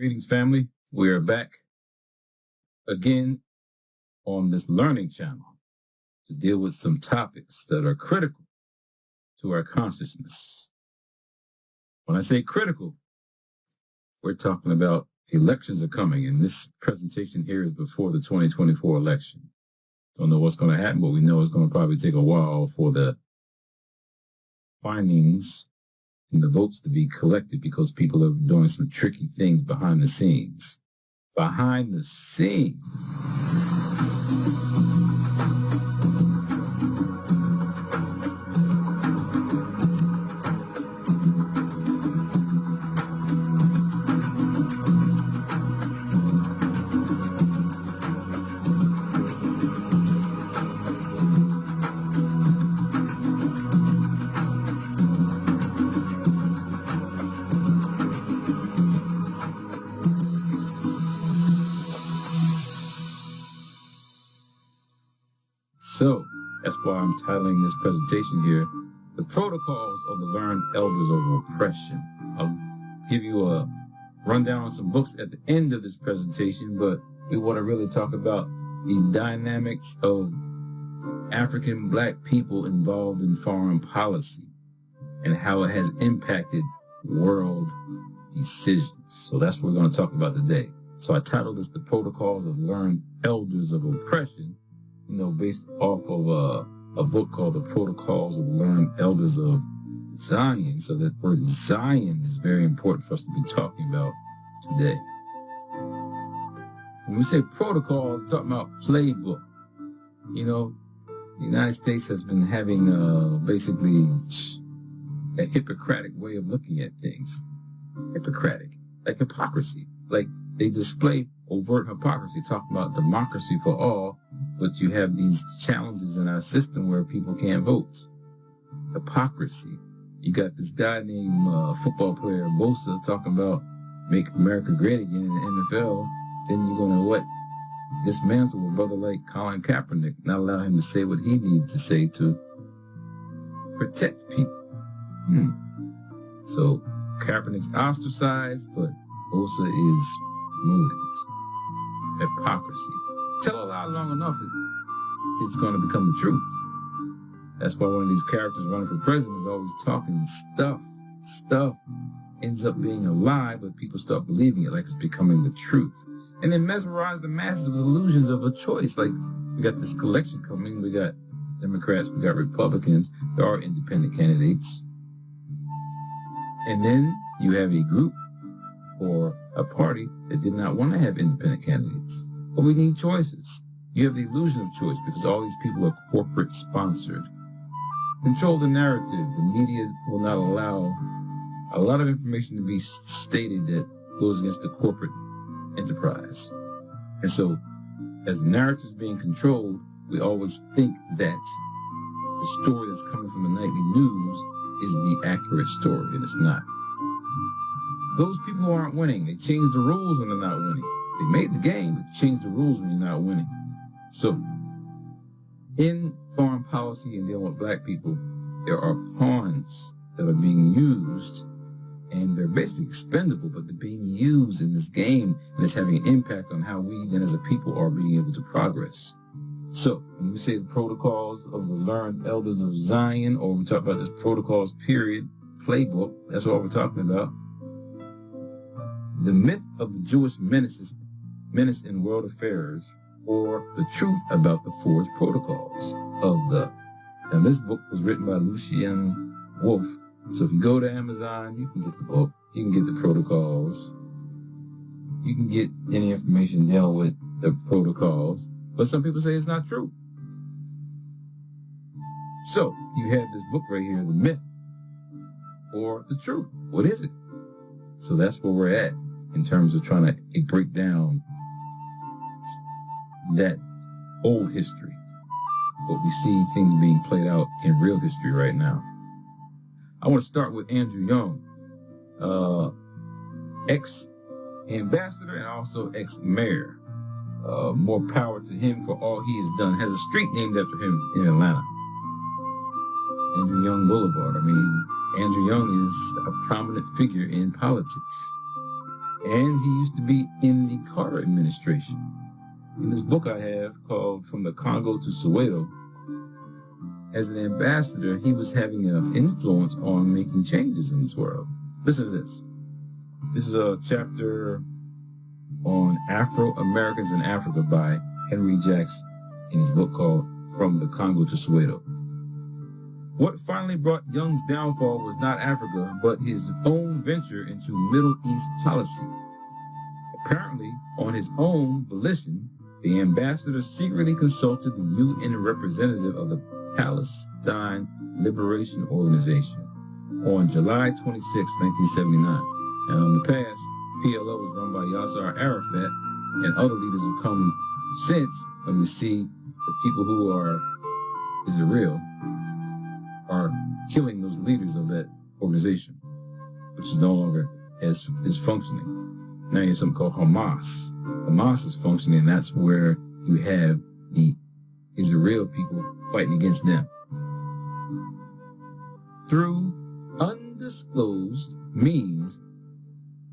Greetings, family. We are back again on this learning channel to deal with some topics that are critical to our consciousness. When I say critical, we're talking about elections are coming, and this presentation here is before the 2024 election. Don't know what's going to happen, but we know it's going to probably take a while for the findings and the votes to be collected because people are doing some tricky things behind the scenes. Behind the scenes. So, that's why I'm titling this presentation here, The Protocols of the Learned Elders of Oppression. I'll give you a rundown on some books at the end of this presentation, but we want to really talk about the dynamics of African Black people involved in foreign policy and how it has impacted world decisions. So that's what we're going to talk about today. So I titled this The Protocols of Learned Elders of Oppression, based off of a book called The Protocols of Learned Elders of Zion. So that word Zion is very important for us to be talking about today. When we say protocols, we're talking about playbook. The United States has been having basically a Hippocratic way of looking at things. Hippocratic, like hypocrisy. Like they display overt hypocrisy, talking about democracy for all, but you have these challenges in our system where people can't vote. Hypocrisy. You got this guy named football player Bosa talking about make America great again in the NFL. Then you're going to dismantle a brother like Colin Kaepernick, not allow him to say what he needs to say to protect people. So Kaepernick's ostracized, but Bosa is moved. Hypocrisy. Tell a lie long enough, it's going to become the truth. That's why one of these characters running for president is always talking stuff. Stuff ends up being a lie, but people start believing it like it's becoming the truth. And then mesmerize the masses with illusions of a choice. Like, we got this collection coming. We got Democrats, we got Republicans. There are independent candidates. And then you have a group or a party that did not want to have independent candidates. But we need choices. You have the illusion of choice because all these people are corporate sponsored. Control the narrative. The media will not allow a lot of information to be stated that goes against the corporate enterprise. And so, as the narrative is being controlled, we always think that the story that's coming from the nightly news is the accurate story, and it's not. Those people who aren't winning, they change the rules when they're not winning. They made the game, but change the rules when you're not winning. So, in foreign policy and dealing with Black people, there are pawns that are being used, and they're basically expendable, but they're being used in this game, and it's having an impact on how we then as a people are being able to progress. So, when we say the protocols of the learned elders of Zion, or we talk about this protocols period playbook, that's what we're talking about. The myth of the Jewish menace in world affairs, or the truth about the forged protocols of the. Now, this book was written by Lucien Wolf. So if you go to Amazon, you can get the book. You can get the protocols. You can get any information dealing with the protocols. But some people say it's not true. So you have this book right here, The Myth or the Truth. What is it? So that's where we're at in terms of trying to break down that old history. But we see things being played out in real history right now. I want to start with Andrew Young, ex-ambassador and also ex-mayor. More power to him for all he has done. Has a street named after him in Atlanta. Andrew Young Boulevard. Andrew Young is a prominent figure in politics. And he used to be in the Carter administration. In this book I have called From the Congo to Soweto, as an ambassador, he was having an influence on making changes in this world. Listen to this. This is a chapter on Afro-Americans in Africa by Henry Jackson in his book called From the Congo to Soweto. What finally brought Young's downfall was not Africa, but his own venture into Middle East policy. Apparently, on his own volition, the ambassador secretly consulted the UN representative of the Palestine Liberation Organization on July 26, 1979. And on the past, PLO was run by Yasser Arafat, and other leaders have come since, when we see the people who are Israel are killing those leaders of that organization, which is no longer is functioning. Now you have something called Hamas. Hamas is functioning, and that's where you have the Israel people fighting against them. Through undisclosed means,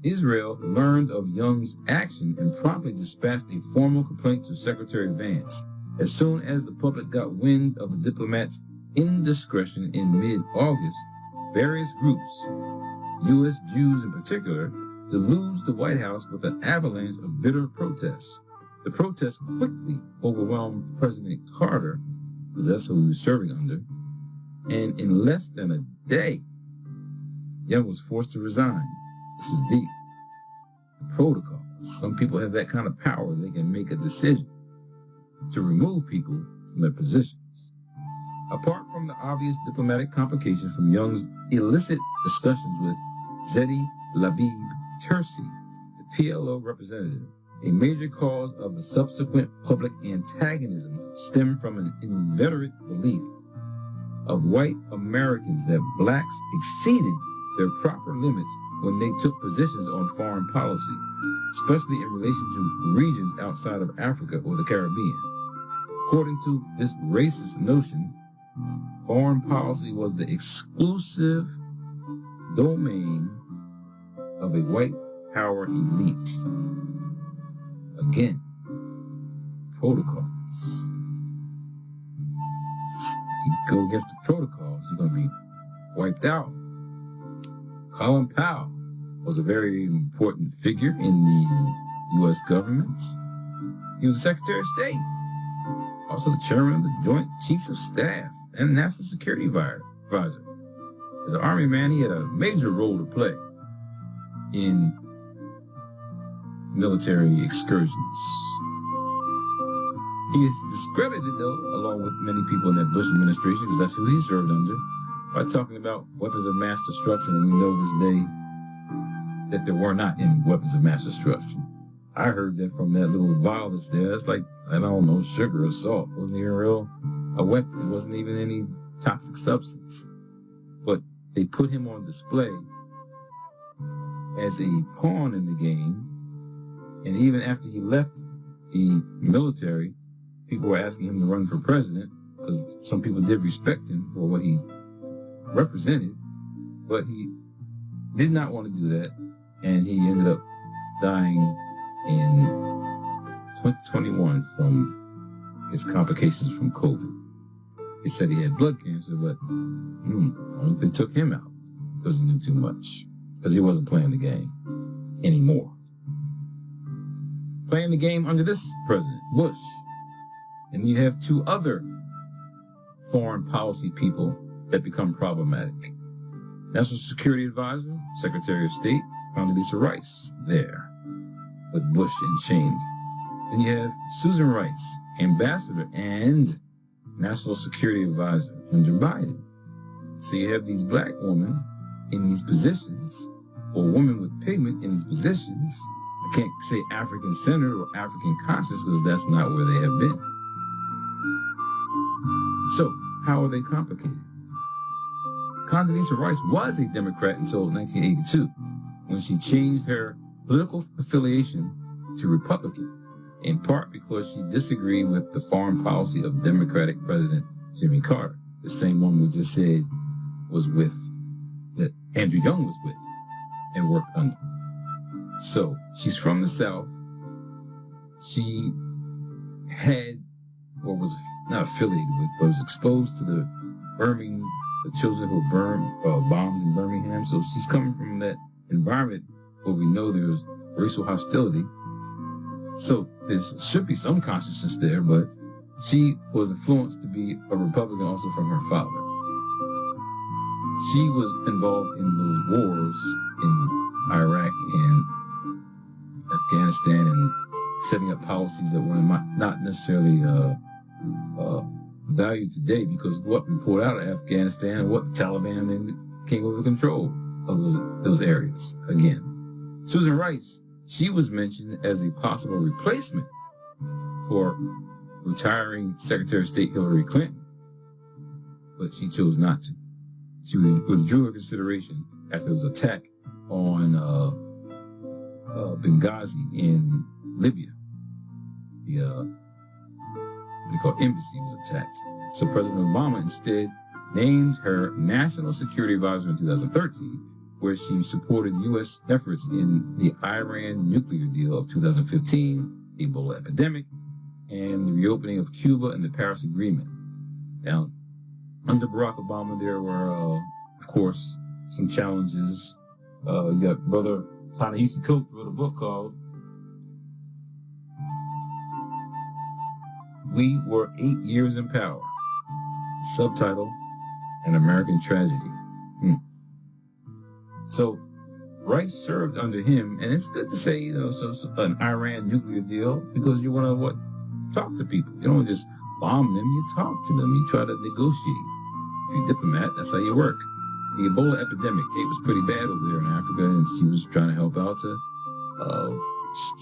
Israel learned of Young's action and promptly dispatched a formal complaint to Secretary Vance. As soon as the public got wind of the diplomat's indiscretion in mid-August, various groups, U.S. Jews in particular, deluged the White House with an avalanche of bitter protests. The protests quickly overwhelmed President Carter, because that's who he was serving under, and in less than a day, Young was forced to resign. This is deep. The protocols. Some people have that kind of power. They can make a decision to remove people from their positions. Apart from the obvious diplomatic complications from Young's illicit discussions with Zedi Labib Tersi, the PLO representative, a major cause of the subsequent public antagonism stemmed from an inveterate belief of white Americans that blacks exceeded their proper limits when they took positions on foreign policy, especially in relation to regions outside of Africa or the Caribbean. According to this racist notion, foreign policy was the exclusive domain of a white power elite. Again, protocols. You go against the protocols, you're going to be wiped out. Colin Powell was a very important figure in the U.S. government. He was the Secretary of State, also the chairman of the Joint Chiefs of Staff and National Security Advisor. As an Army man, he had a major role to play in military excursions. He is discredited, though, along with many people in that Bush administration, because that's who he served under, by talking about weapons of mass destruction. And we know this day that there were not any weapons of mass destruction. I heard that from that little vial that's there. It's like, I don't know, sugar or salt. It wasn't even a weapon. It wasn't even any toxic substance. But they put him on display as a pawn in the game. And even after he left the military, people were asking him to run for president, because some people did respect him for what he represented, but he did not want to do that, and he ended up dying in 2021 from his complications from COVID. They said he had blood cancer, but I don't know if they took him out because he knew too much, because he wasn't playing the game anymore. Playing the game under this president, Bush. And you have two other foreign policy people that become problematic. National Security Advisor, Secretary of State, Condoleezza Rice, there, with Bush and Cheney. Then you have Susan Rice, Ambassador and National Security Advisor under Biden. So you have these black women in these positions, or women with pigment in these positions. I can't say African-centered or African-conscious, because that's not where they have been. So, how are they complicated? Condoleezza Rice was a Democrat until 1982, when she changed her political affiliation to Republican, in part because she disagreed with the foreign policy of Democratic President Jimmy Carter, the same one we just said was with, that Andrew Young was with and worked under. So she's from the South. She had, or was not affiliated with, but was exposed to the children who were bombed in Birmingham. So she's coming from that environment where we know there's racial hostility. So there should be some consciousness there, but she was influenced to be a Republican also from her father. She was involved in those wars in Iraq and Afghanistan and setting up policies that were not necessarily valued today, because what we pulled out of Afghanistan and what the Taliban then came over control of those areas again. Susan Rice, she was mentioned as a possible replacement for retiring Secretary of State Hillary Clinton, but she chose not to. She withdrew her consideration after there was an attack on Benghazi in Libya. The what they call embassy was attacked. So President Obama instead named her National Security Advisor in 2013, where she supported U.S. efforts in the Iran nuclear deal of 2015, the Ebola epidemic, and the reopening of Cuba and the Paris Agreement. Now, under Barack Obama, there were, of course, some challenges. You got Brother Ta-Nehisi Coates wrote a book called We Were 8 Years in Power. Subtitle, An American Tragedy. So Rice served under him, and it's good to say, so an Iran nuclear deal, because you want to talk to people. You don't just bomb them, you talk to them, you try to negotiate. If you're a diplomat, that's how you work. The Ebola epidemic, it was pretty bad over there in Africa, and she was trying to help out to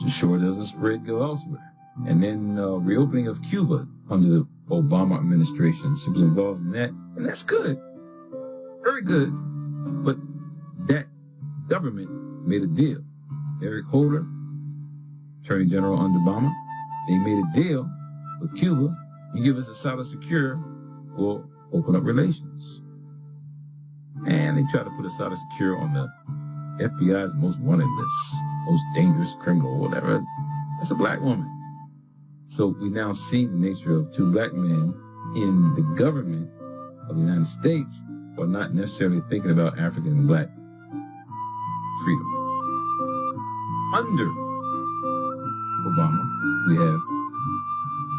ensure it doesn't spread, go elsewhere. And then reopening of Cuba under the Obama administration, she was involved in that, and that's good, very good. But that government made a deal. Eric Holder, Attorney General under Obama, they made a deal with Cuba. You give us a solid secure, we'll open up relations. And they try to put a solid secure on the FBI's most wanted list, most dangerous criminal, whatever. That's a black woman. So we now see the nature of two black men in the government of the United States, while not necessarily thinking about African and black freedom. Under Obama, we have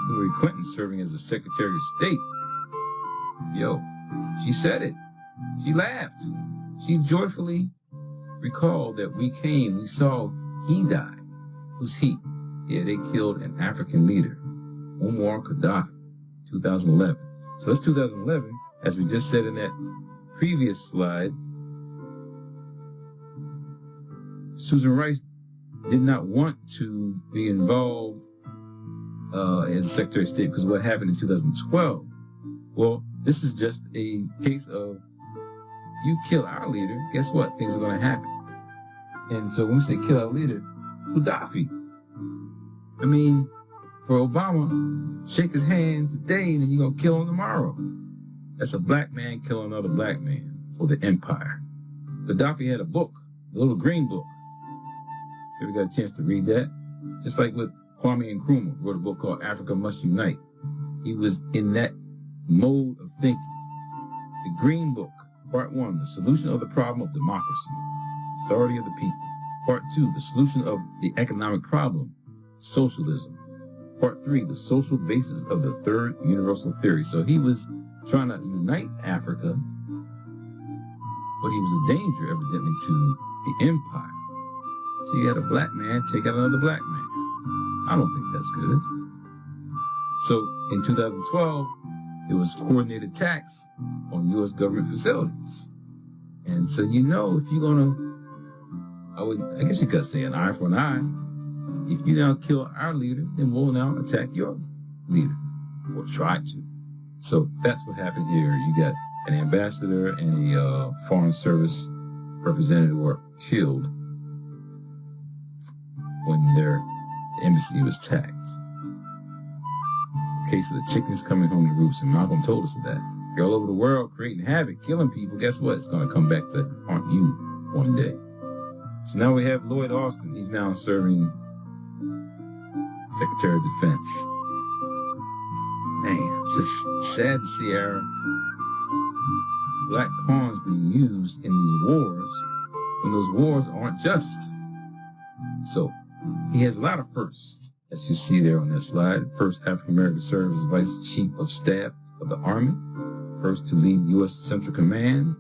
Hillary Clinton serving as the Secretary of State. Yo, she said it. She laughed. She joyfully recalled that we saw he died. Who's he? Yeah, they killed an African leader, Muammar Gaddafi, 2011. So that's 2011. As we just said in that previous slide, Susan Rice did not want to be involved as a Secretary of State because of what happened in 2012. Well, this is just a case of you kill our leader, guess what? Things are going to happen. And so when we say kill our leader, Gaddafi. I mean, for Obama, shake his hand today and then you're going to kill him tomorrow. That's a black man killing another black man for the empire. Gaddafi had a book, a little green book. You ever got a chance to read that? Just like with Kwame Nkrumah, wrote a book called Africa Must Unite. He was in that mode of thinking. The Green Book, Part 1, the solution of the problem of democracy, authority of the people. Part 2, the solution of the economic problem, socialism. Part 3, the social basis of the third universal theory. So he was trying to unite Africa, but he was a danger, evidently, to the empire. So you had a black man take out another black man. I don't think that's good. So in 2012, it was coordinated attacks on U.S. government facilities. And so if you're going to, I guess you could say an eye for an eye. If you now kill our leader, then we'll now attack your leader, or try to. So that's what happened here. You got an ambassador and a foreign service representative were killed when their embassy was attacked. The case of the chickens coming home to roost, and Malcolm told us that. You're all over the world creating havoc, killing people. Guess what? It's going to come back to haunt you one day. So now we have Lloyd Austin. He's now serving Secretary of Defense. Man, it's just sad to see our black pawns being used in these wars when those wars aren't just. So he has a lot of firsts, as you see there on that slide. First African-American served as Vice Chief of Staff of the Army, first to lead U.S. Central Command.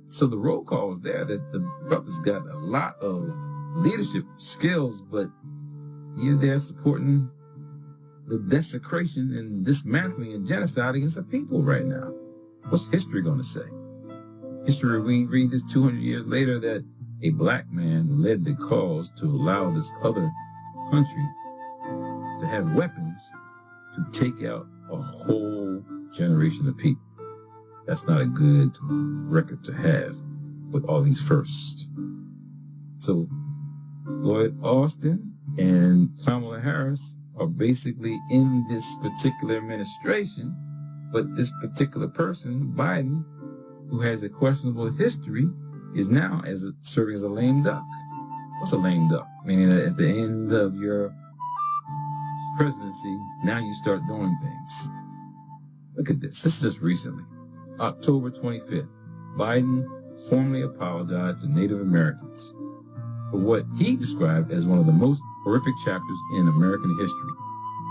So the roll call is there that the brothers got a lot of leadership skills, but you're there supporting the desecration and dismantling and genocide against the people right now. What's history going to say? History, we read this 200 years later that a black man led the cause to allow this other country to have weapons to take out a whole generation of people. That's not a good record to have with all these firsts. So Lloyd Austin and Kamala Harris are basically in this particular administration, but this particular person, Biden, who has a questionable history, is now serving as a lame duck. What's a lame duck? Meaning that at the end of your presidency, now you start doing things. Look at this. This is just recently. October 25th, Biden formally apologized to Native Americans for what he described as one of the most horrific chapters in American history.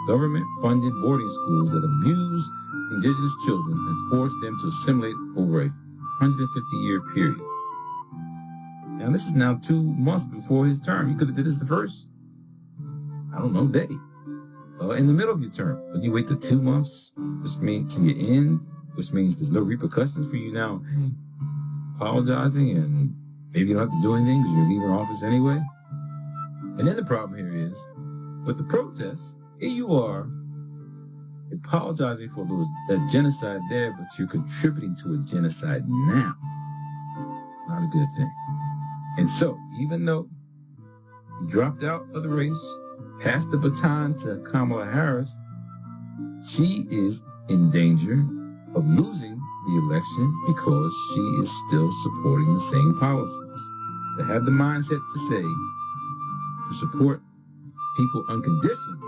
Government-funded boarding schools that abused indigenous children and forced them to assimilate over a 150-year period. Now, this is now 2 months before his term. He could have did this the first, day. In the middle of your term. But you wait till 2 months, which means to your end, which means there's no repercussions for you now apologizing, and maybe you don't have to do anything because you're leaving office anyway. And then the problem here is, with the protests, here you are apologizing for that genocide there, but you're contributing to a genocide now. Not a good thing. And so, even though he dropped out of the race, passed the baton to Kamala Harris, she is in danger of losing the election because she is still supporting the same policies. To have the mindset to say, to support people unconditionally,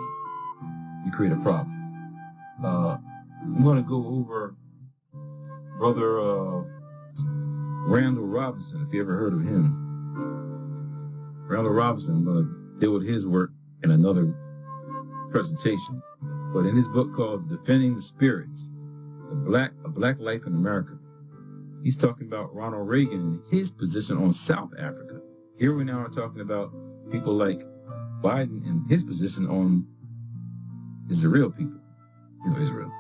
you create a problem. I'm going to go over Brother Randall Robinson, if you ever heard of him. Randall Robinson, I'm going to deal with his work in another presentation. But in his book called Defending the Spirits, A Black Life in America, he's talking about Ronald Reagan and his position on South Africa. Here we now are talking about people like Biden and his position on Israel people. Israel.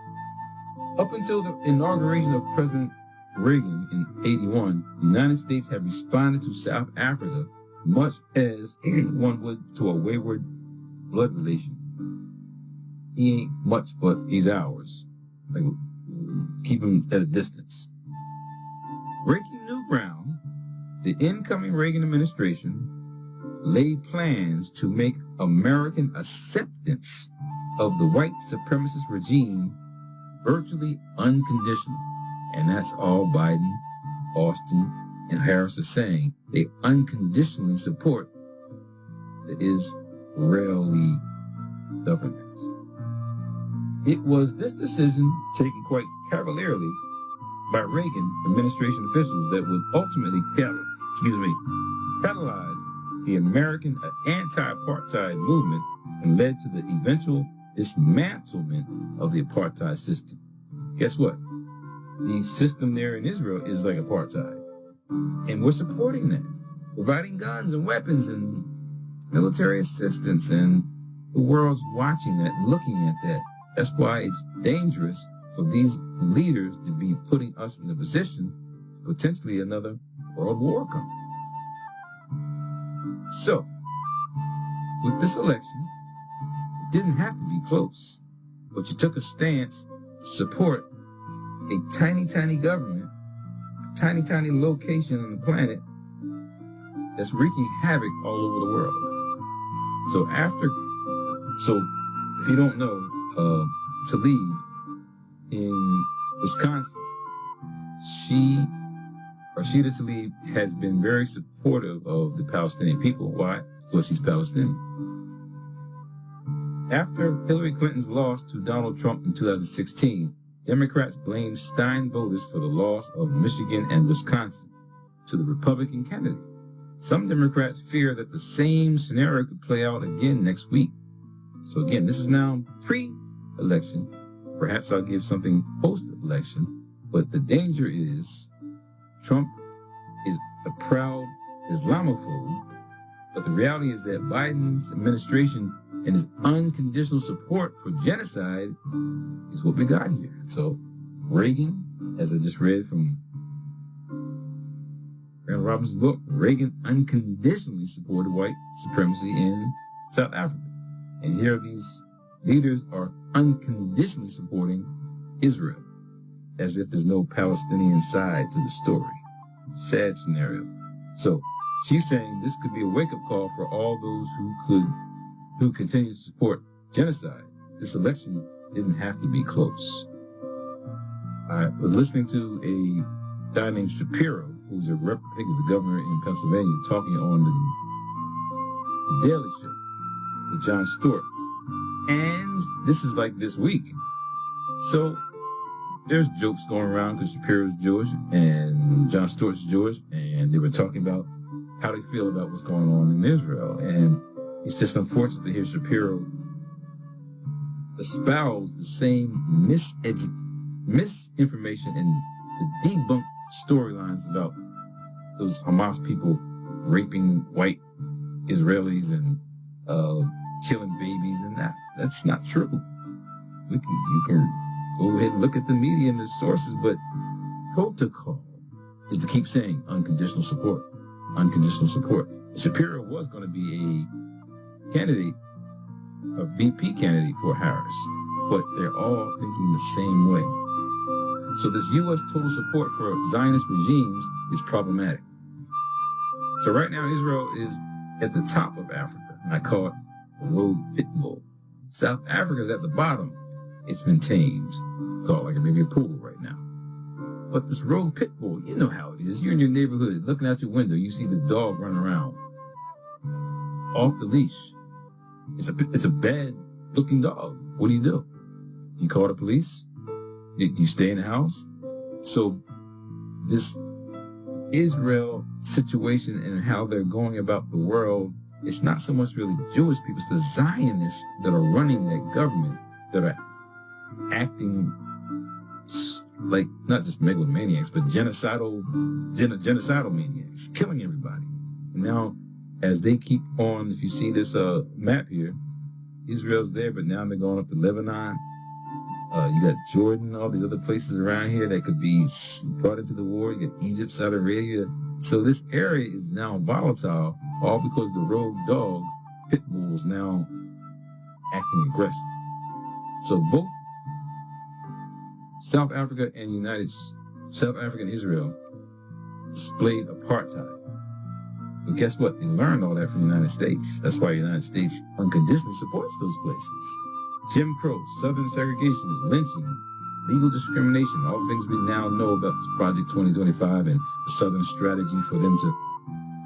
Up until the inauguration of President Reagan in 81, the United States had responded to South Africa much as one would to a wayward blood relation. He ain't much, but he's ours. Like, keep him at a distance. Breaking New Ground, the incoming Reagan administration laid plans to make American acceptance of the white supremacist regime virtually unconditional. And that's all Biden, Austin, and Harris are saying. They unconditionally support the Israeli government. It was this decision taken quite cavalierly by Reagan administration officials that would ultimately catalyze the American anti-apartheid movement and led to the eventual dismantlement of the apartheid system. Guess what? The system there in Israel is like apartheid. And we're supporting that. Providing guns and weapons and military assistance, and the world's watching that, looking at that. That's why it's dangerous for these leaders to be putting us in the position potentially another world war coming. So, with this election, it didn't have to be close, but you took a stance to support a tiny, tiny government, a tiny, tiny location on the planet that's wreaking havoc all over the world. So if you don't know, Tlaib in Wisconsin, she Rashida Tlaib has been very supportive of the Palestinian people. Why? Because she's Palestinian. After Hillary Clinton's loss to Donald Trump in 2016, Democrats blamed Stein voters for the loss of Michigan and Wisconsin to the Republican candidate. Some Democrats fear that the same scenario could play out again next week. So again, this is now pre-election. Perhaps I'll give something post-election. But the danger is Trump is a proud Islamophobe. But the reality is that Biden's administration and his unconditional support for genocide is what we got here. So Reagan, as I just read from Randall Robinson's book, Reagan unconditionally supported white supremacy in South Africa. And here these leaders are unconditionally supporting Israel, as if there's no Palestinian side to the story. Sad scenario. So she's saying this could be a wake-up call for all those who continue to support genocide. This election didn't have to be close. I was listening to a guy named Shapiro, who's I think is the governor in Pennsylvania, talking on the Daily Show with Jon Stewart. And this is like this week. So there's jokes going around because Shapiro's Jewish and Jon Stewart's Jewish, and they were talking about how they feel about what's going on in Israel. And it's just unfortunate to hear Shapiro espouse the same misinformation and the debunked storylines about those Hamas people raping white Israelis and killing babies, and that's not true. You can go ahead and look at the media and the sources, but protocol is to keep saying unconditional support, unconditional support. Shapiro was going to be a candidate, a VP candidate for Harris, but they're all thinking the same way. So this U.S. total support for Zionist regimes is problematic. So right now Israel is at the top of Africa, and I call it a rogue pit bull. South Africa is at the bottom. It's been tamed. Call it like maybe a pool right now. But this rogue pit bull, you know how it is. You're in your neighborhood, looking out your window, you see this dog running around off the leash. It's a bad looking dog. What do? You call the police? You stay in the house? So this Israel situation and how they're going about the world, it's not so much really Jewish people, it's the Zionists that are running that government, that are acting like not just megalomaniacs, but genocidal maniacs, killing everybody. And now, as they keep on, if you see this map here, Israel's there, but now they're going up to Lebanon. You got Jordan, all these other places around here that could be brought into the war. You got Egypt, Saudi Arabia. So this area is now volatile, all because the rogue dog, pit bull, is now acting aggressive. So both South Africa and Israel displayed apartheid. But guess what? They learned all that from the United States. That's why the United States unconditionally supports those places. Jim Crow, Southern segregation, lynching, legal discrimination, all the things we now know about this Project 2025 and the Southern strategy for them to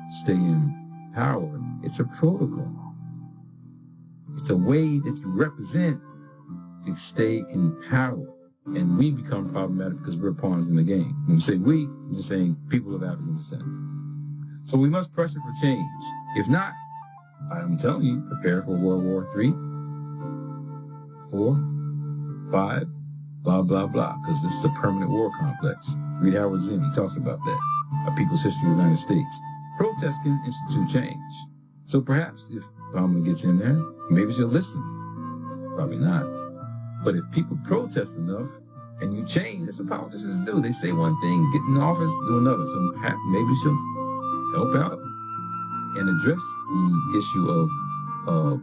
stay in power. It's a protocol. It's a way that you represent to stay in power. And we become problematic because we're pawns in the game. When we say we, I'm just saying people of African descent. So we must pressure for change. If not, I'm telling you, prepare for World War III, 4, 5, blah, blah, blah, because this is a permanent war complex. Read Howard Zinn, he talks about that. A People's History of the United States. Protest can institute change. So perhaps if Obama gets in there, maybe she'll listen. Probably not. But if people protest enough and you change, that's what politicians do. They say one thing, get in office, do another. So perhaps maybe she'll help out and address the issue of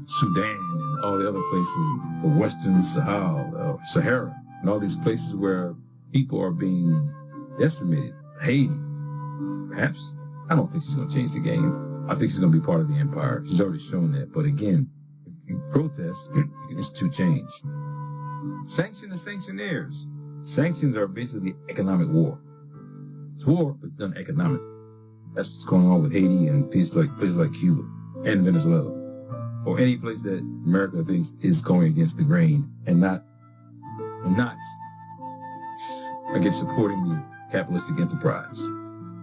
Sudan and all the other places, the Western Sahara, and all these places where people are being decimated. Haiti, perhaps. I don't think she's going to change the game. I think she's going to be part of the empire. She's already shown that. But again, if you protest, you can institute change. Sanction the sanctioneers. Sanctions are basically economic war. It's war, but done economically. That's what's going on with Haiti and places like Cuba and Venezuela, or any place that America thinks is going against the grain and not against supporting the capitalistic enterprise.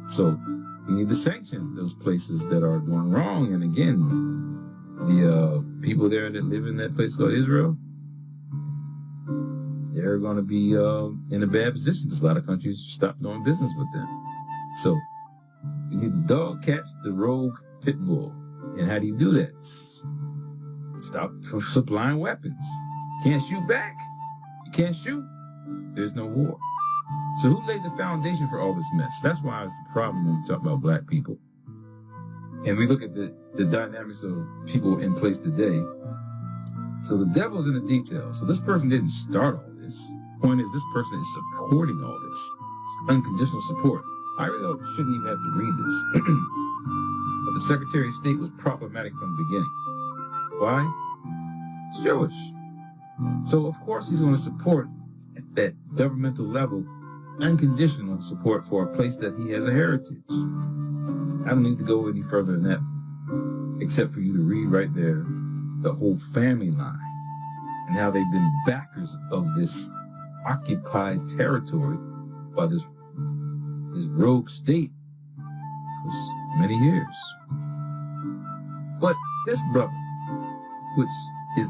So we need to sanction those places that are going wrong. And again, the people there that live in that place called Israel, they're going to be in a bad position because a lot of countries stop doing business with them. So you need the dog catch the rogue pit bull. And how do you do that? Stop supplying weapons. Can't shoot back. You can't shoot. There's no war. So who laid the foundation for all this mess? That's why it's a problem when we talk about black people. And we look at the dynamics of people in place today. So the devil's in the details. So this person didn't start all this. Point is, this person is supporting all this. It's unconditional support. I really shouldn't even have to read this. But the Secretary of State was problematic from the beginning. Why? It's Jewish. So of course he's going to support at that governmental level unconditional support for a place that he has a heritage. I don't need to go any further than that, except for you to read right there the whole family line and how they've been backers of this occupied territory by this rogue state for many years. But this brother, which is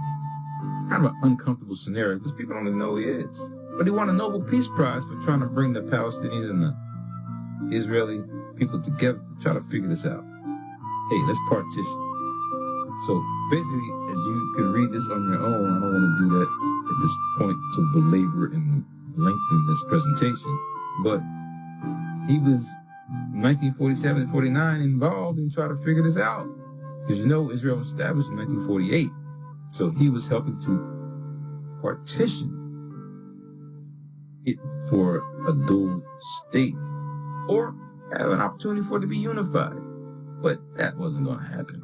kind of an uncomfortable scenario because people don't even know who he is, but he won a Nobel Peace Prize for trying to bring the Palestinians and the Israeli people together to try to figure this out. Hey, let's partition. So basically, as you can read this on your own, I don't want to do that at this point to belabor and lengthen this presentation, but he was 1947 and 49 involved in trying to figure this out. Because Israel was established in 1948. So he was helping to partition it for a dual state or have an opportunity for it to be unified. But that wasn't going to happen.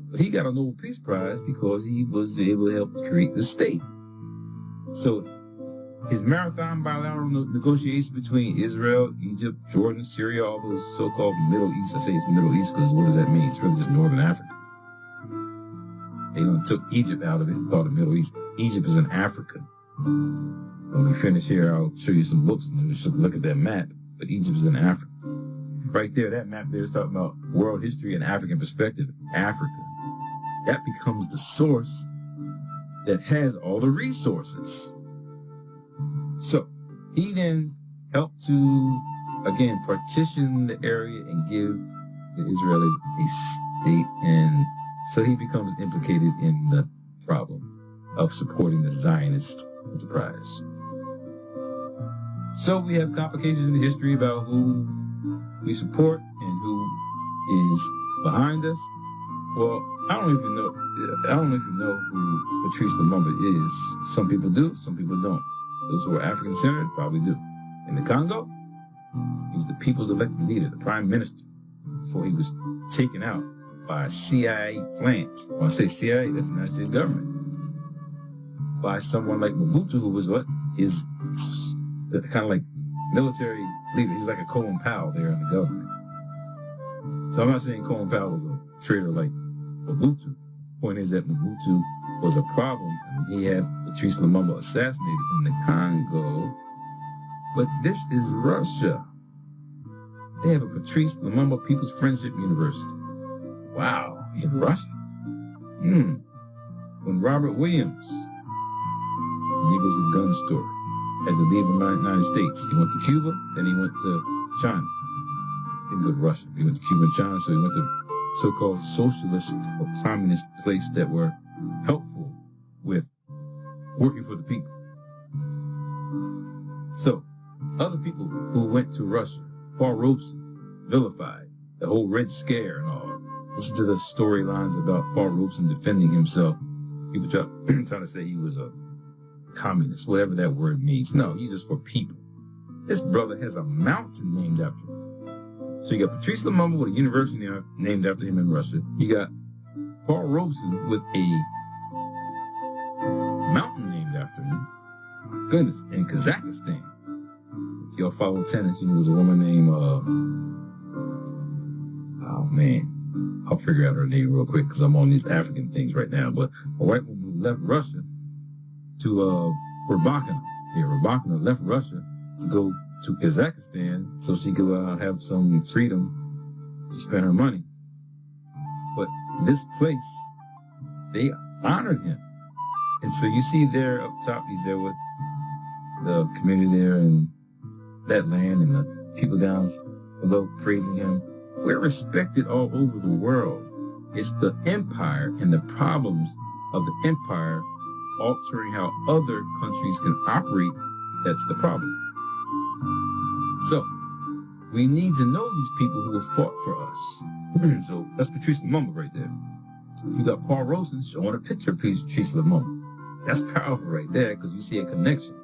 But he got a Nobel Peace Prize because he was able to help create the state. So his marathon bilateral negotiations between Israel, Egypt, Jordan, Syria, all those so-called Middle East. I say it's Middle East because what does that mean? It's really just Northern Africa. They took Egypt out of it and called it Middle East. Egypt is in Africa. When we finish here, I'll show you some books and we should look at that map. But Egypt is in Africa. Right there, that map there is talking about world history and African perspective. Africa. That becomes the source that has all the resources. So he then helped to, again, partition the area and give the Israelis a state, and so he becomes implicated in the problem of supporting the Zionist enterprise. So we have complications in history about who we support and who is behind us. Well, I don't even know who Patrice Lumumba is. Some people do, some people don't. Those who are African-centered probably do. In the Congo, he was the people's elected leader, the prime minister, before he was taken out by a CIA plant. When I say CIA, that's the United States government. By someone like Ubuntu, who was his kind of like military leader. He was like a Colin Powell there in the government. So I'm not saying Colin Powell was a traitor like Ubuntu. Point is that Ubuntu was a problem, and he had Patrice Lumumba assassinated in the Congo. But this is Russia. They have a Patrice Lumumba People's Friendship University. Wow, in Russia. When Robert Williams, Eagles with Gun story, had to leave the United States, he went to Cuba, then he went to China. He didn't go to Russia. He went to Cuba and China, so he went to so-called socialist or communist place that were helpful with working for the people. So, other people who went to Russia, Paul Robeson, vilified, the whole Red Scare and all. Listen to the storylines about Paul Robeson defending himself. People trying to say he was a communist, whatever that word means. No, he's just for people. This brother has a mountain named after him. So you got Patrice Lumumba with a university named after him in Russia. You got Paul Robeson with a mountain named after him. My goodness, in Kazakhstan. If y'all follow tennis, you know, there's a woman named, oh man, I'll figure out her name real quick because I'm on these African things right now. But a white woman who left Russia to Rybakina. Yeah, Rybakina left Russia to go to Kazakhstan so she could have some freedom to spend her money. But this place, they honored him. And so you see there up top, he's there with the community there and that land and the people down below praising him. We're respected all over the world. It's the empire and the problems of the empire altering how other countries can operate. That's the problem. So we need to know these people who have fought for us. So that's Patrice Lumumba right there. You got Paul Rosen showing a picture of Patrice Lumumba. That's powerful right there because you see a connection.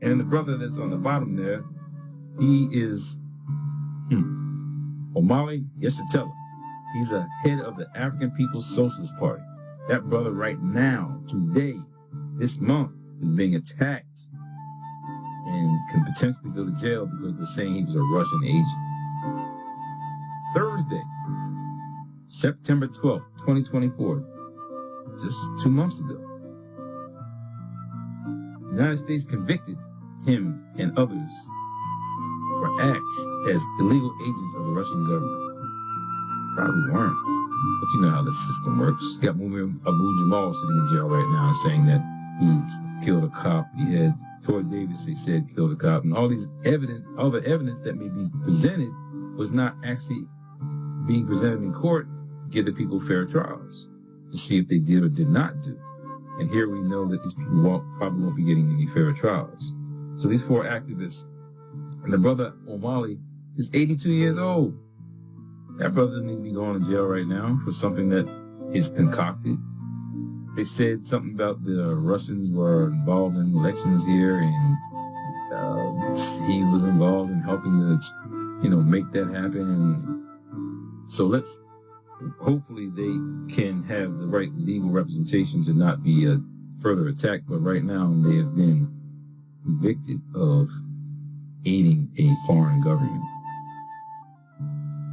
And the brother that's on the bottom there, he is Omali Yeshitela. He's a head of the African People's Socialist Party. That brother right now, today, this month, is being attacked and can potentially go to jail because they're saying he was a Russian agent. Thursday, September 12th, 2024, just 2 months ago, the United States convicted him and others for acts as illegal agents of the Russian government. Probably weren't, but you know how the system works. You got Abu Jamal sitting in jail right now saying that he killed a cop. He had Troy Davis, they said, killed a cop. And all the evidence that may be presented was not actually being presented in court to give the people fair trials, to see if they did or did not do. And here we know that these people probably won't be getting any fair trials. So these 4 activists, and the brother Omali is 82 years old. That brother doesn't need to be going to jail right now for something that is concocted. They said something about the Russians were involved in elections here, and he was involved in helping to, make that happen. And so hopefully they can have the right legal representation to not be further attacked. But right now they have been convicted of aiding a foreign government.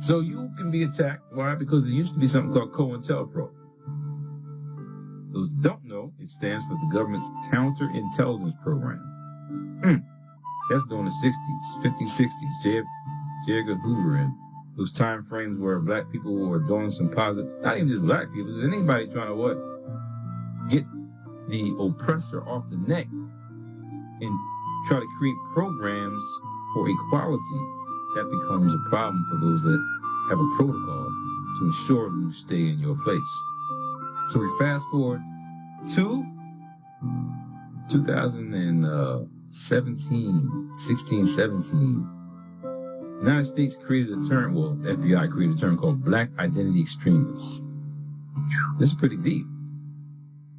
So you can be attacked. Why? Because there used to be something called COINTELPRO. Those who don't know, it stands for the government's counterintelligence program. That's during the 60s, 50s, 60s, J. Edgar Hoover, and those time frames where black people were doing some positive, not even just black people, just anybody trying to get the oppressor off the neck and try to create programs for equality. That becomes a problem for those that have a protocol to ensure you stay in your place. So we fast forward to 16, 17. The United States created a term, FBI created a term called Black Identity Extremists. This is pretty deep.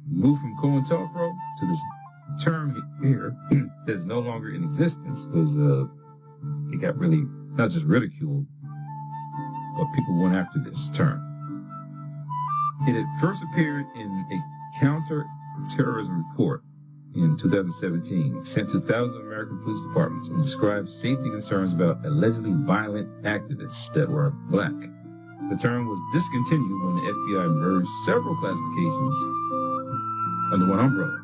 We moved from COINTELPRO to this term here that's no longer in existence because it got really, not just ridiculed, but people went after this term. It had first appeared in a counter-terrorism report in 2017, sent to thousands of American police departments, and described safety concerns about allegedly violent activists that were black. The term was discontinued when the FBI merged several classifications under one umbrella.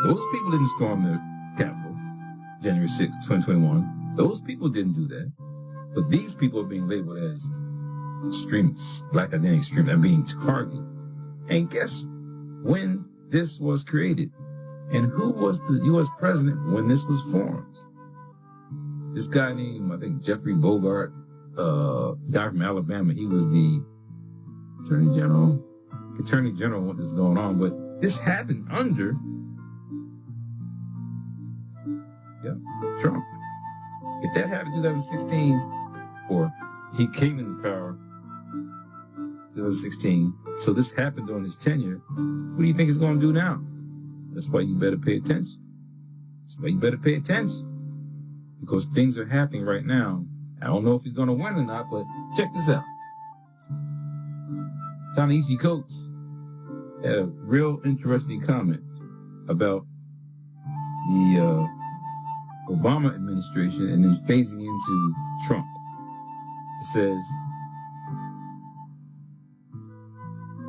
Those people didn't storm the Capitol, January 6, 2021. Those people didn't do that. But these people are being labeled as extremists, black identity extremists, and being targeted. And guess when this was created? And who was the U.S. president when this was formed? This guy named, I think, Jeffrey Bogart, guy from Alabama. He was the Attorney General. What is going on? But this happened under Trump. If that happened in 2016, or he came into power 2016, so this happened during his tenure, what do you think he's going to do now? That's why you better pay attention. Because things are happening right now. I don't know if he's going to win or not, but check this out. Ta-Nehisi Coates had a real interesting comment about the Obama administration and then phasing into Trump. It says,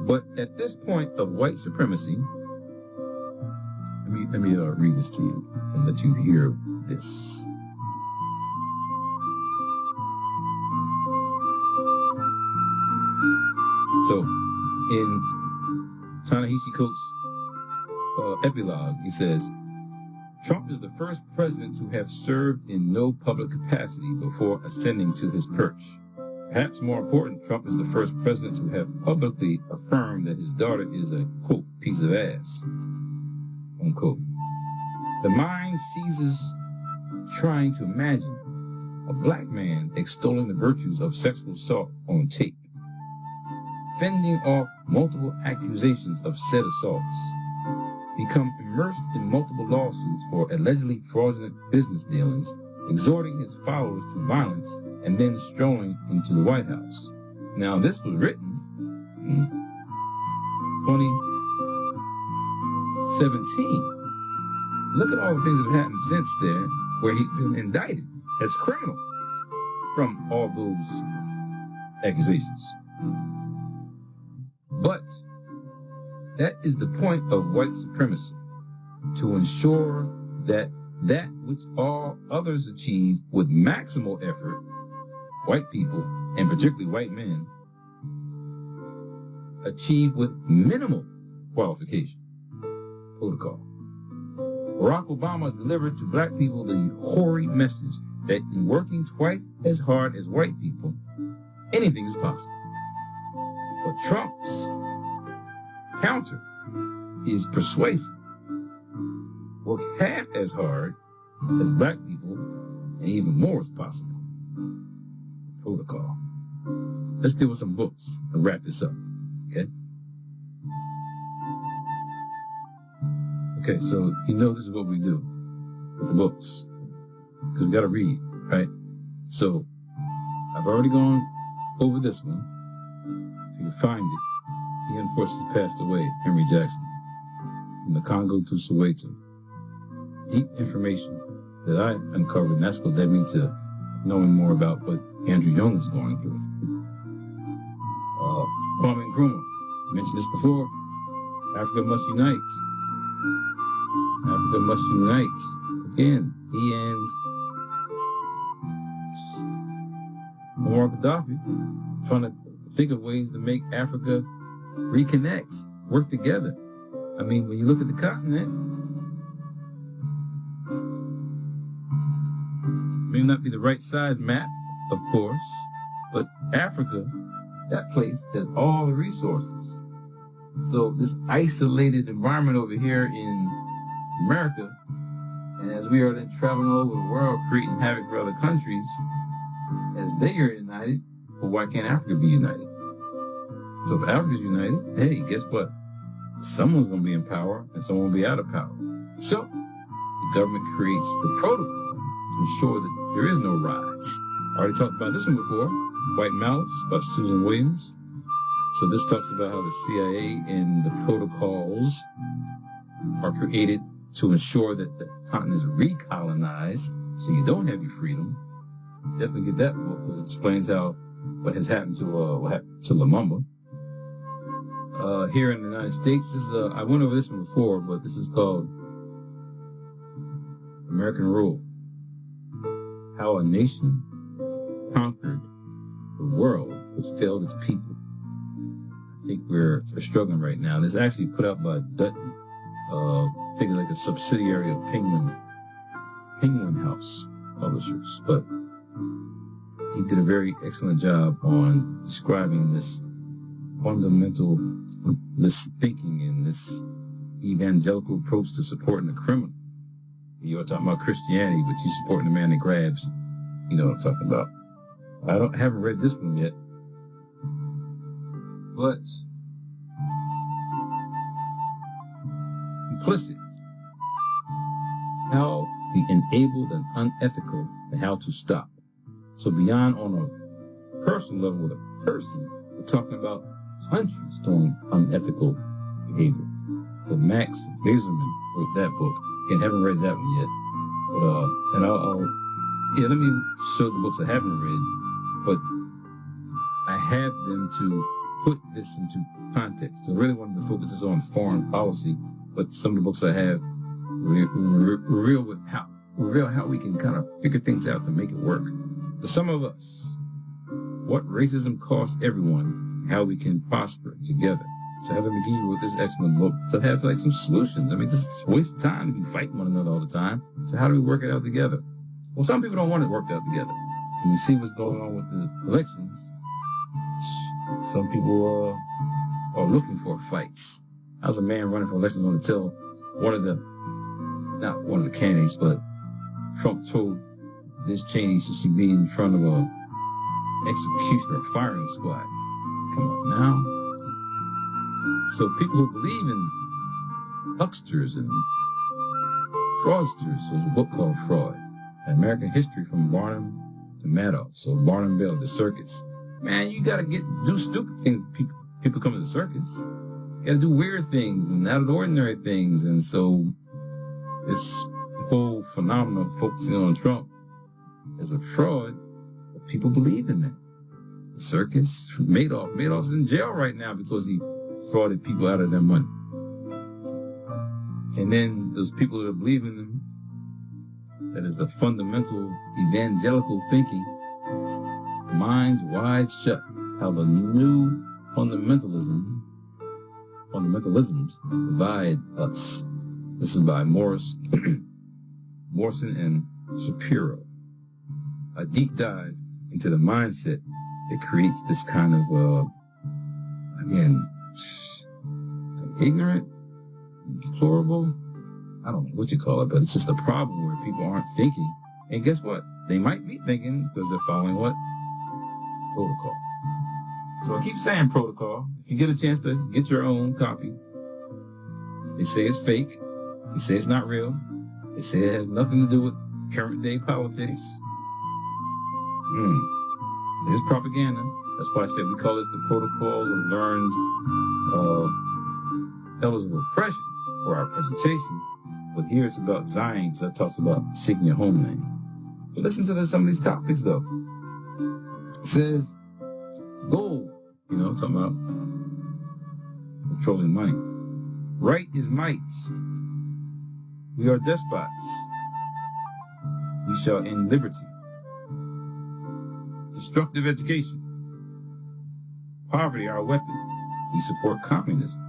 but at this point of white supremacy, let me read this to you and let you hear this. So, in Ta-Nehisi Coates' epilogue, he says, Trump is the first president to have served in no public capacity before ascending to his perch. Perhaps more important, Trump is the first president to have publicly affirmed that his daughter is a, quote, piece of ass, unquote. The mind ceases trying to imagine a black man extolling the virtues of sexual assault on tape, fending off multiple accusations of said assaults, become immersed in multiple lawsuits for allegedly fraudulent business dealings, exhorting his followers to violence, and then strolling into the White House. Now, this was written in 2017. Look at all the things that have happened since then, where he's been indicted as criminal from all those accusations. But that is the point of white supremacy, to ensure that that which all others achieve with maximal effort, white people, and particularly white men, achieve with minimal qualification. Protocol. Barack Obama delivered to black people the hoary message that in working twice as hard as white people, anything is possible. But Trump's counter is persuasive. Work half as hard as black people, and even more is possible. Protocol. Let's deal with some books and wrap this up, okay? Okay, so you know this is what we do with the books, because we got to read, right? So I've already gone over this one. If you can find it, he unfortunately passed away, Henry Jackson, from the Congo to Soweto. Deep information that I uncovered, and that's what led me to knowing more about what Andrew Young was going through. Kwame Nkrumah, mentioned this before. Africa must unite. Africa must unite. Again, he and Muammar Gaddafi trying to think of ways to make Africa reconnect, work together. I mean, when you look at the continent, may not be the right size map, of course, but Africa, that place has all the resources. So this isolated environment over here in America, and as we are then traveling all over the world, creating havoc for other countries, as they are united, well, why can't Africa be united? So if Africa's united, hey, guess what? Someone's going to be in power and someone will be out of power. So the government creates the protocol to ensure that there is no rise. I already talked about this one before, White Malice by Susan Williams. So this talks about how the CIA and the protocols are created to ensure that the continent is recolonized, so you don't have your freedom. Definitely get that book, because it explains how what has happened to Lumumba. Here in the United States, this is I went over this one before, but this is called American Rule: How a Nation Conquered the World which Failed Its People. I think we're struggling right now. This is actually put out by Dutton. I think like a subsidiary of Penguin House Publishers, but he did a very excellent job on describing this fundamental, this thinking and this evangelical approach to supporting the criminal. You're talking about Christianity, but you're supporting the man that grabs. You know what I'm talking about. I haven't read this one yet, but implicit, how the enabled and unethical and how to stop. So beyond on a personal level with a person, we're talking about countries doing unethical behavior. So Max Weserman wrote that book. Again, haven't read that one yet. But, and yeah, let me show the books I haven't read. But I have them to put this into context. I really wanted to focus this on foreign policy, but some of the books I have reveal how we can kind of figure things out to make it work. For some of us, what racism costs everyone, how we can prosper together. So Heather McGee wrote this excellent book to have like some solutions. I mean, this is a waste of time to be fighting one another all the time. So how do we work it out together? Well, some people don't want it worked out together. When you see what's going on with the elections, some people are looking for fights. I was a man running for elections on to tell not one of the candidates, but Trump told Liz Cheney she should be in front of a executioner or firing squad. Come on now. So people who believe in hucksters and fraudsters, there's a book called Fraud, American History from Barnum to Madoff. So Barnum Bill, the circus. Man, you gotta do stupid things. People come to the circus. You gotta do weird things and out of the ordinary things. And so this whole phenomenon focusing on Trump as a fraud, people believe in that. The circus, Madoff's in jail right now because he frauded people out of their money. And then those people that believe in them, that is the fundamental evangelical thinking, minds wide shut, how the new fundamentalisms divide us. This is by Morrison and Shapiro. A deep dive into the mindset that creates this kind of, again, ignorant, deplorable, I don't know what you call it, but it's just a problem where people aren't thinking. And guess what? They might be thinking because they're following what? Protocol. So I keep saying protocol. If you get a chance to get your own copy, they say it's fake. They say it's not real. They say it has nothing to do with current day politics. It's propaganda. That's why I said we call this the protocols of learned levels of oppression for our presentation. But here it's about Zion, because that talks about seeking your homeland. But listen to some of these topics, though. It says, gold, talking about controlling money. Right is might. We are despots. We shall end liberty. Destructive education. Poverty, our weapon. We support communism.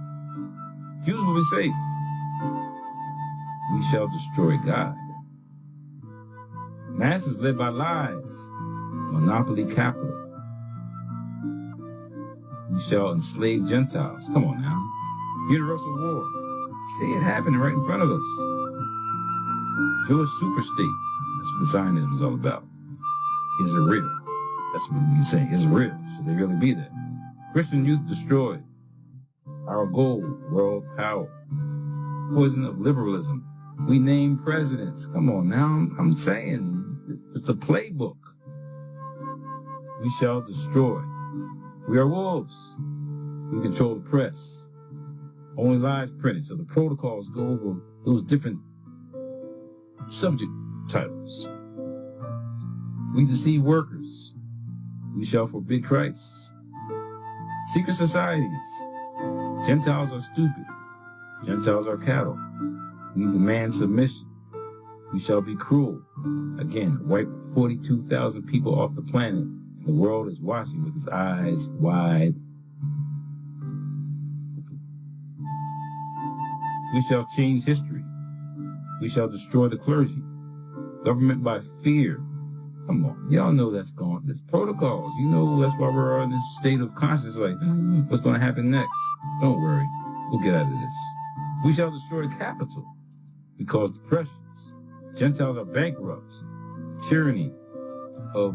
Jews will be safe. We shall destroy God. Masses led by lies. Monopoly capital. We shall enslave Gentiles. Come on now. Universal war. See it happening right in front of us. Jewish superstate. That's what Zionism is all about. Is it real? That's what you're saying. Is it real? Should they really be there? Christian youth destroyed. Our goal, world power. Poison of liberalism. We name presidents. Come on now. I'm saying it's a playbook. We shall destroy. We are wolves. We control the press. Only lies printed. So the protocols go over those different subject titles. We deceive workers. We shall forbid Christ. Secret societies. Gentiles are stupid. Gentiles are cattle. We demand submission. We shall be cruel. Again, wipe 42,000 people off the planet. And the world is watching with its eyes wide open. We shall change history. We shall destroy the clergy. Government by fear. Come on. Y'all know that's gone. There's protocols. That's why we're in this state of consciousness like, what's going to happen next? Don't worry. We'll get out of this. We shall destroy capital. We cause depressions. Gentiles are bankrupt. Tyranny of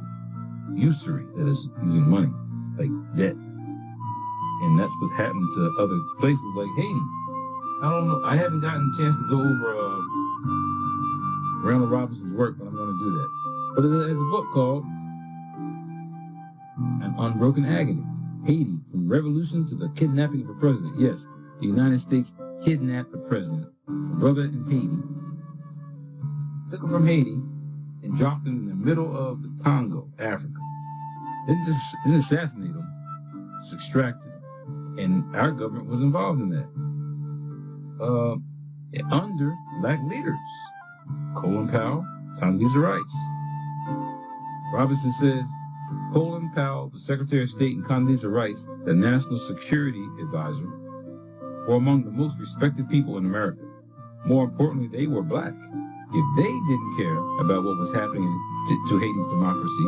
usury, that is using money, like debt. And that's what's happened to other places like Haiti. I don't know. I haven't gotten a chance to go over Randall Robinson's work, but I'm going to do that. But there's a book called An Unbroken Agony. Haiti, from revolution to the kidnapping of a president. Yes, the United States kidnapped a president, a brother in Haiti, took them from Haiti and dropped them in the middle of the Congo, Africa. Didn't assassinate them, just extracted them. And our government was involved in that. Under black leaders. Colin Powell, Condoleezza Rice. Robinson says, Colin Powell, the Secretary of State, and Condoleezza Rice, the National Security Advisor, were among the most respected people in America. More importantly, they were black. If they didn't care about what was happening to Haiti's democracy,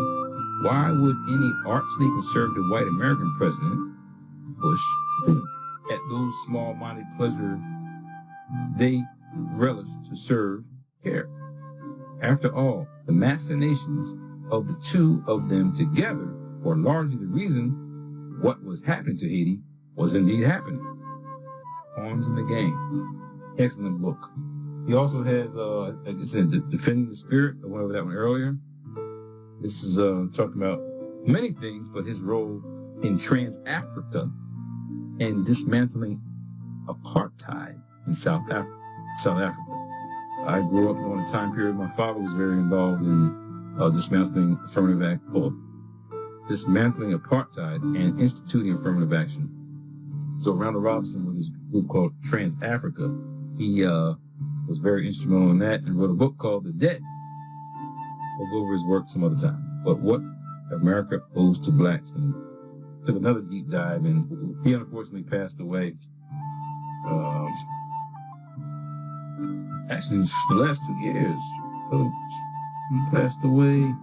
why would any archly conservative white American president, Bush, at those small-minded pleasure they relished to serve, care? After all, the machinations of the two of them together were largely the reason what was happening to Haiti was indeed happening. Pawns in the Game. Excellent book. He also has, like I said, Defending the Spirit. I went over that one earlier. This is talking about many things, but his role in Trans-Africa and dismantling apartheid in South Africa. I grew up during a time period. My father was very involved in dismantling dismantling apartheid and instituting affirmative action. So Randall Robinson, with his group called Trans-Africa, he was very instrumental in that and wrote a book called The Debt. We'll go over his work some other time. But what America owes to blacks, and took another deep dive, and he unfortunately passed away. Actually, the last 2 years, he passed away.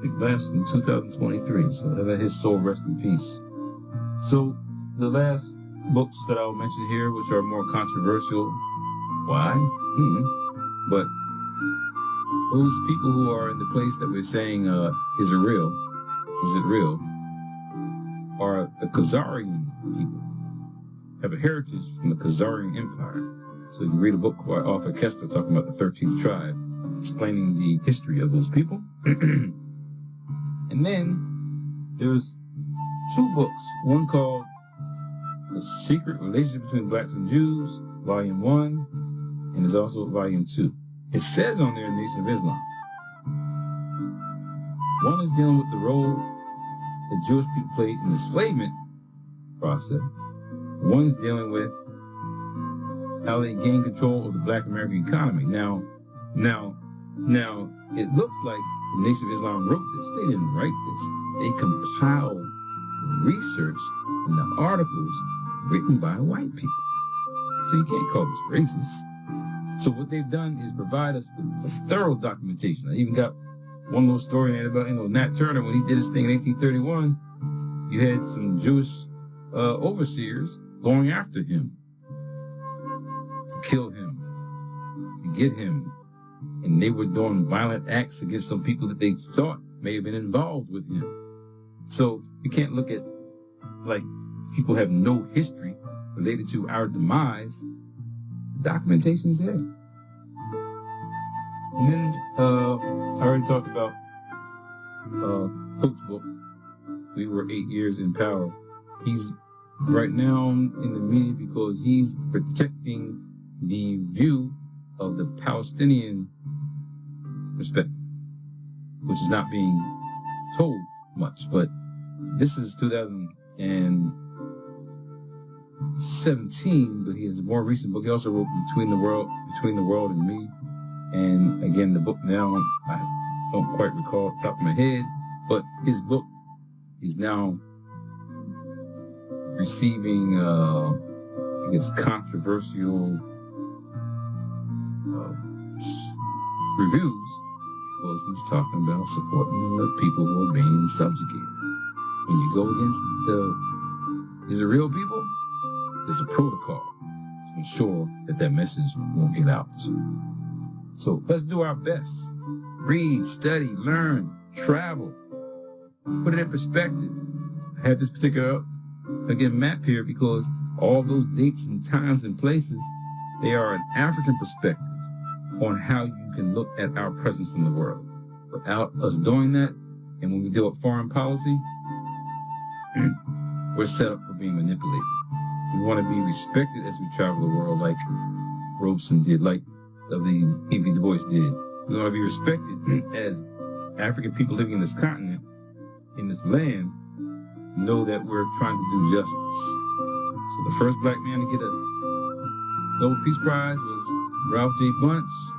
It passed in 2023, so let his soul rest in peace. So the last books that I'll mention here, which are more controversial. Why? But those people who are in the place that we're saying, is it real, are the Khazarian people. Have a heritage from the Khazarian Empire. So you read a book by Arthur Kessler talking about the 13th tribe, explaining the history of those people. And then there's 2 books, one called The Secret Relationship Between Blacks and Jews, Volume 1, and there's also Volume 2. It says on there, Nation of Islam. One is dealing with the role that Jewish people played in the enslavement process. One's dealing with how they gained control of the black American economy. Now, it looks like the Nation of Islam wrote this. They didn't write this. They compiled research in the articles written by white people. So you can't call this racist. So what they've done is provide us with thorough documentation. I even got one little story about, Nat Turner, when he did his thing in 1831, you had some Jewish overseers going after him to kill him, to get him. And they were doing violent acts against some people that they thought may have been involved with him. So you can't look at, like, people have no history related to our demise. The documentation's there. And then I already talked about Coach's book. We Were 8 Years in Power. He's right now in the media because he's protecting the view of the Palestinian perspective, which is not being told much. But this is 2017, but he has a more recent book. He also wrote Between the World and Me. And again, the book now, I don't quite recall off the top of my head, but his book is now receiving, controversial reviews because he's talking about supporting the people who are being subjugated. When you go against is it real people? There's a protocol to ensure that message won't get out. So let's do our best. Read, study, learn, travel. Put it in perspective. I have this particular, map here because all those dates and times and places, they are an African perspective on how you can look at our presence in the world. Without us doing that, and when we deal with foreign policy, we're set up for being manipulated. We want to be respected as we travel the world, like Robeson did, like the E.B. Du Bois did. We want to be respected as African people living in this continent, in this land, to know that we're trying to do justice. So the first black man to get a Nobel Peace Prize was Ralph J. Bunche.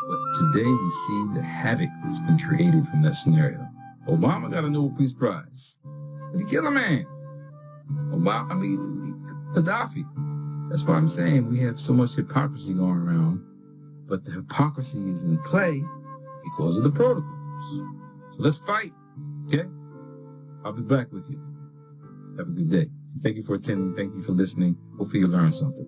But today we see the havoc that's been created from that scenario. Obama got a Nobel Peace Prize, but he killed a man. Gaddafi. That's why I'm saying we have so much hypocrisy going around, but the hypocrisy is in play because of the protocols. So let's fight, okay? I'll be back with you. Have a good day. Thank you for attending. Thank you for listening. Hopefully you learned something.